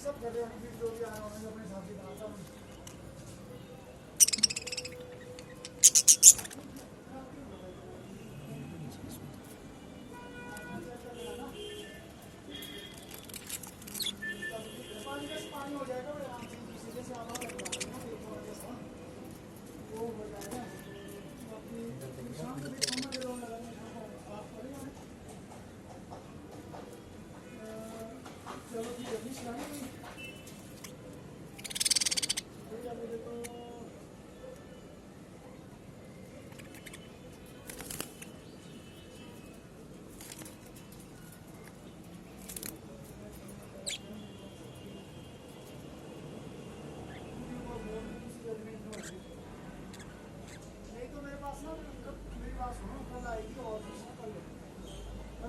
सब गड्ढे वाली जो भी आया अपने हिसाब से बनाता हूँ। पानी हो जाएगा आराम से सीधे से आधा लग जाएगा वो हो जाएगा। शाम को भी खाना दे लगाने आप करेगा। चलो ठीक है फिश लाएंगे मुझे तो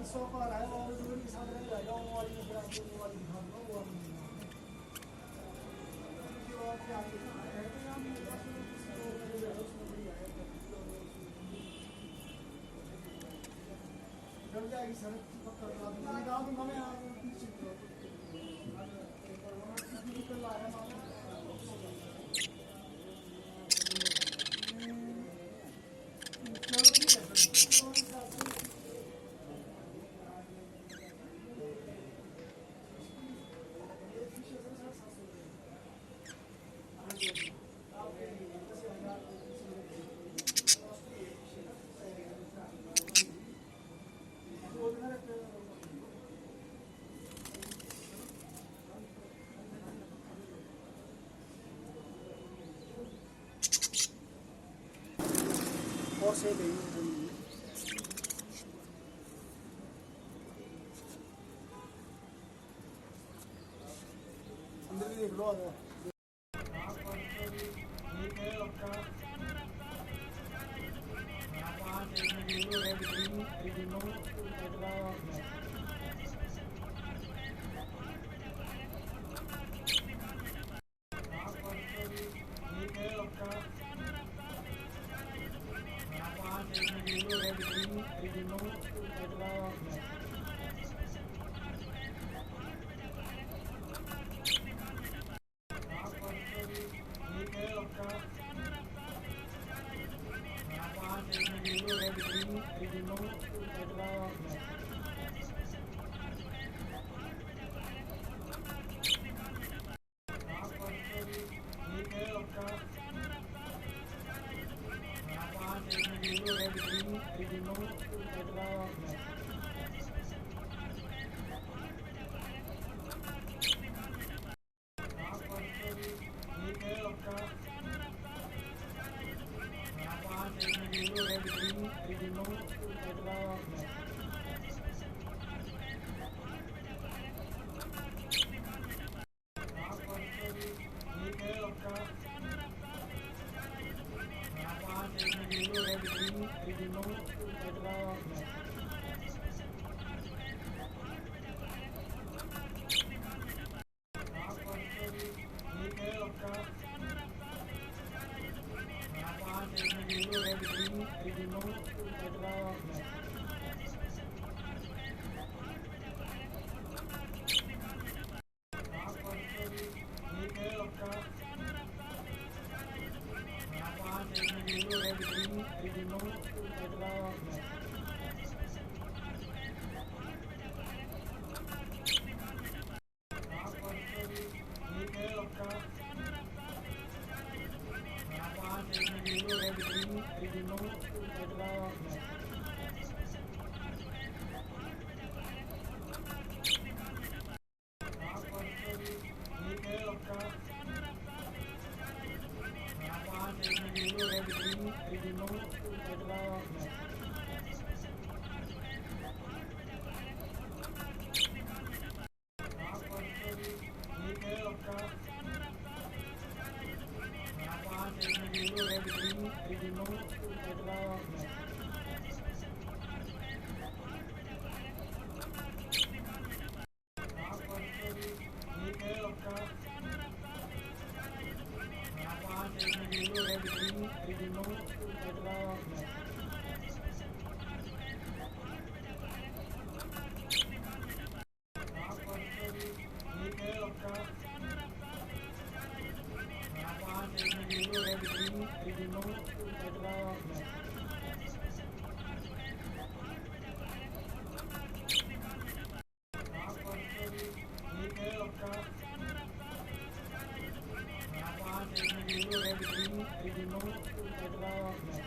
सौ का रहा है और दूर के साथ रह जाएगा वो वाली में फिर आपको वो वाली दिखा दूंगा वो वाली और क्या है तो यहाँ मेरे पास जब जाएगी सड़क पक्का निकाल दूंगा मैं निकल रहा है चलो ठीक है और से गई अंदर भी देख लो आ जाओ है आपका 5 येलो रेड ग्रीन एल्बिनो अगला मैच। ठीक है आपका 5 येलो रेड ग्रीन एल्बिनो अगला मैच। ठीक है आपका 5 येलो रेड ग्रीन एल्बिनो अगला मैच। ठीक है आपका 5 येलो रेड ग्रीन एल्बिनो अगला मैच। ठीक है आपका 5 येलो रेड ग्रीन एल्बिनो अगला मैच।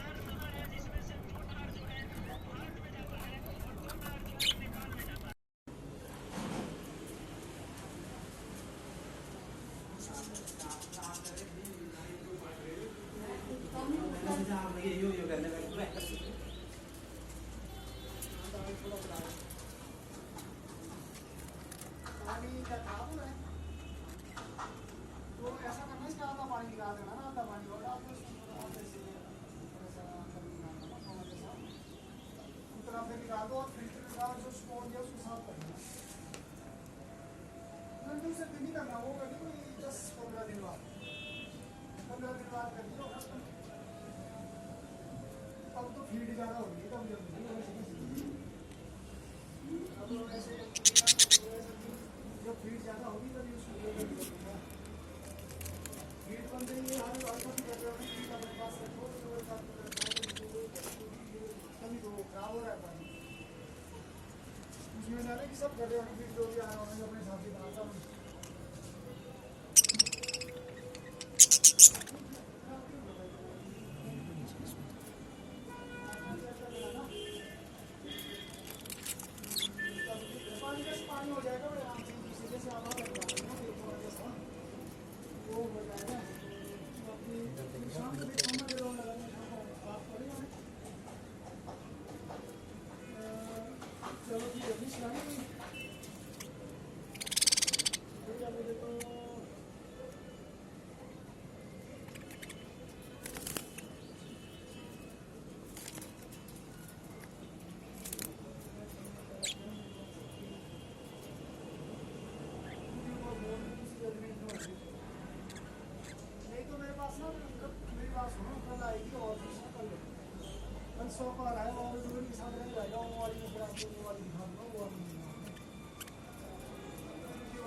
पानी का खाओ ना, तो ऐसा करना इसका आधा पानी निकाल देना ना, आधा पानी और डाल दो इसमें, थोड़ा ऐसे थोड़ा सा अंदर निकालना ना थोड़ा सा उतना फिर निकाल दो और फिल्टर का जो स्पॉन्ज है उसको साफ कर देना। तो उसे भी नहीं करना, वो कभी कोई 10-15 दिन बाद, 15 दिन बाद कर दियो। अब तो फीड ज़्यादा होगी तब जब अब ऐसे जब फीड ज़्यादा होगी तभी उसको फीड बन गई है, हर कभी कर रहे हो फीड अपने पास रखो कभी तो खराब हो रहा है पानी उसमें जाने कि सब कर रहे हो फीड जो भी आ रहा है अपने हिसाब से बनाता हूँ। पानी हो जाएगा बड़े आराम से, इसी जैसे आप लग जाएंगे ना थोड़ा जैसा वो हो जाएगा। बाकी शाम को भी खाना दे रहा हूँ लगाने आप करेगा। चलो ठीक है, फिश लाने मुझे तो नहीं तो मेरे पास ना मेरी बात सुनो, कल आएगी और कल 100 का आ रहा है और दूर के साथ रह जाएगा वो वाली में, फिर आपको वो वाली दिखा दूँगा वो वाली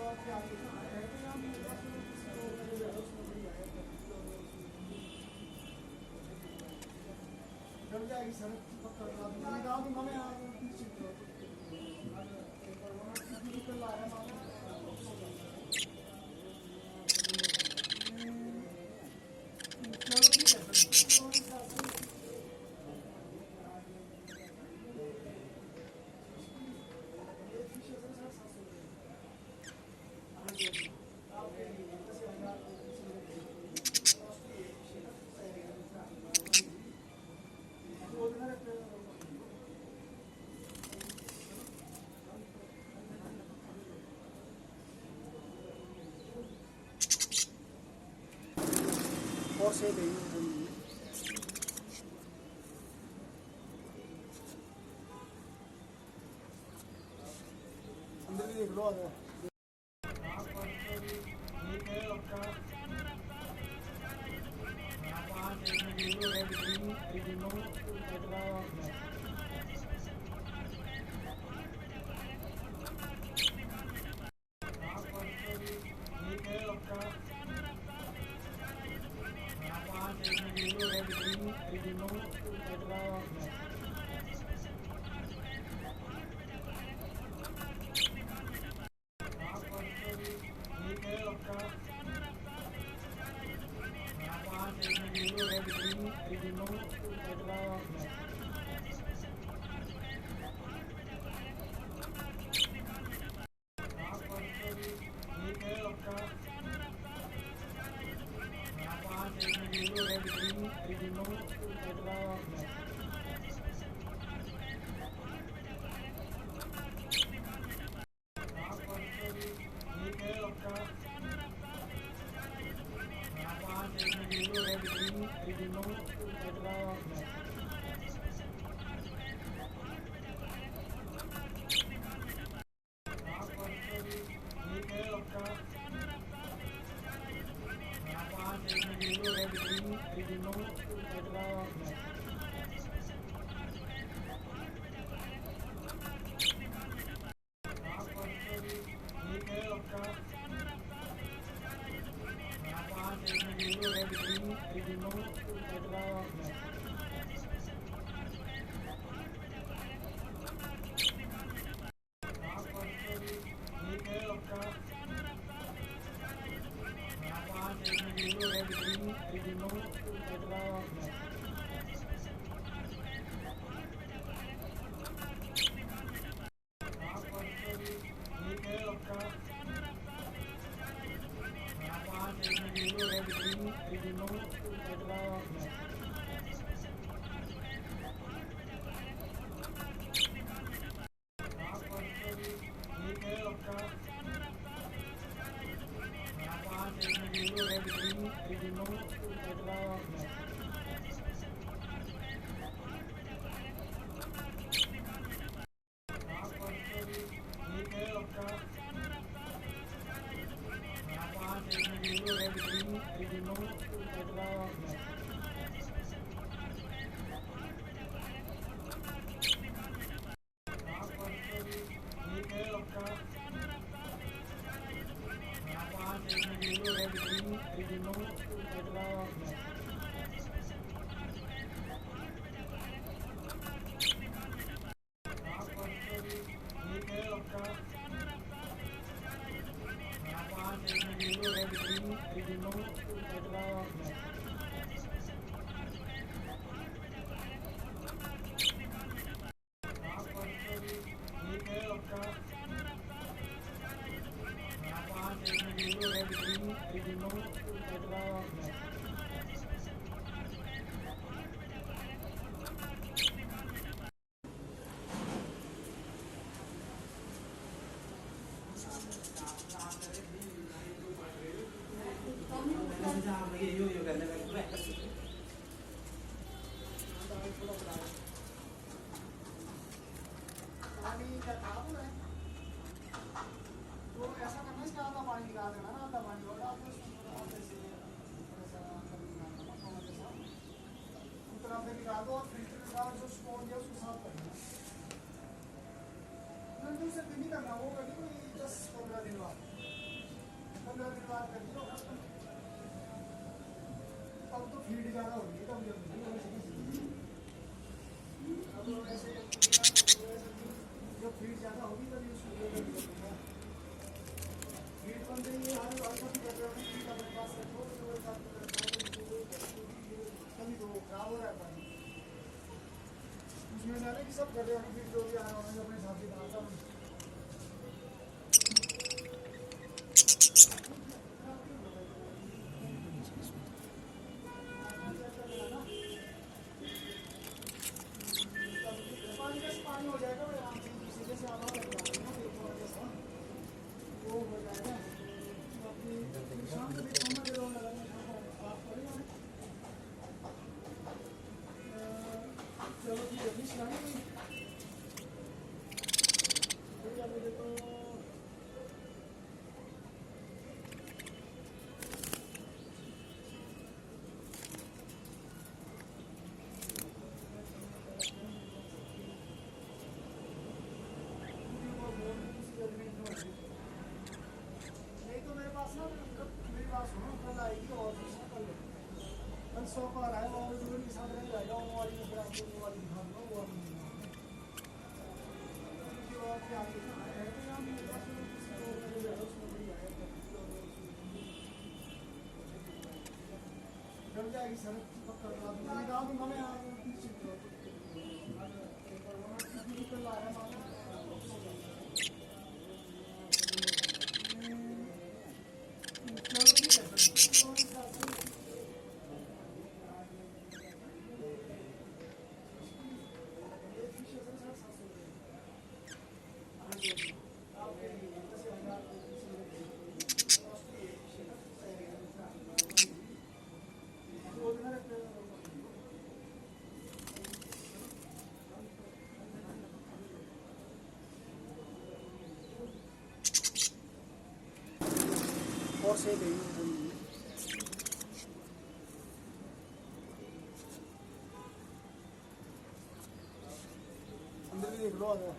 और क्या आगे ना है तो यहाँ मेरे पास किसी और का जो है उसमें नहीं आएगा चल जाएगी सड़क पक्का करा दूँगा मैं आज निश्चित कल आया मालूम। और से अंदर देख लो आगे। ठीक है आपका 5 येलो रेड ग्रीन एल्बिनो अगला मैच। ठीक है आपका 5 येलो रेड ग्रीन एल्बिनो अगला मैच। ठीक है आपका 5 येलो रेड ग्रीन एल्बिनो अगला मैच। ठीक है आपका पानी क्या खराब हो रहा है तो ऐसा करना इसका आधा पानी निकाल देना ना आधा पानी और आप उतना पे निकाल दो और फिल्टर के साथ जो स्पॉन्ज है उसको साफ करना फिल्टर से भी नहीं करना वो कभी कोई 10-15 दिन बाद कर दिया तब तो फीड ज़्यादा होगी तब अब ऐसे जब फीड ज़्यादा होगी तभी उसको फीड बन रही है हर वर्षा भी कर रहे हो फीड अपने पास रखो तभी तो खराब हो रहा है पानी उसमें जाने की सब कर रहे हो फीड जो भी आ रहा है अपने हिसाब से बनाता हूँ पानी हो जाएगा आराम से सीधे से आधा लग जाएगा वो हो जाएगा बाकी शाम को भी खाना दे रहा हूँ आप करेंगे चलो ठीक है फिश लाने मुझे तो मेरी बात सुनो कल आएगी और कल 100 का रहा है और दूर के साथ रह जाएगा वो वाली में फिर आपको वो वाली दिखा दूँगा वो वाली डर जाएगी सर पक्का निकाल दूँगा मैं कल आया चलो ठीक है सर और से गई अंदर भी देख लो आ जाओ।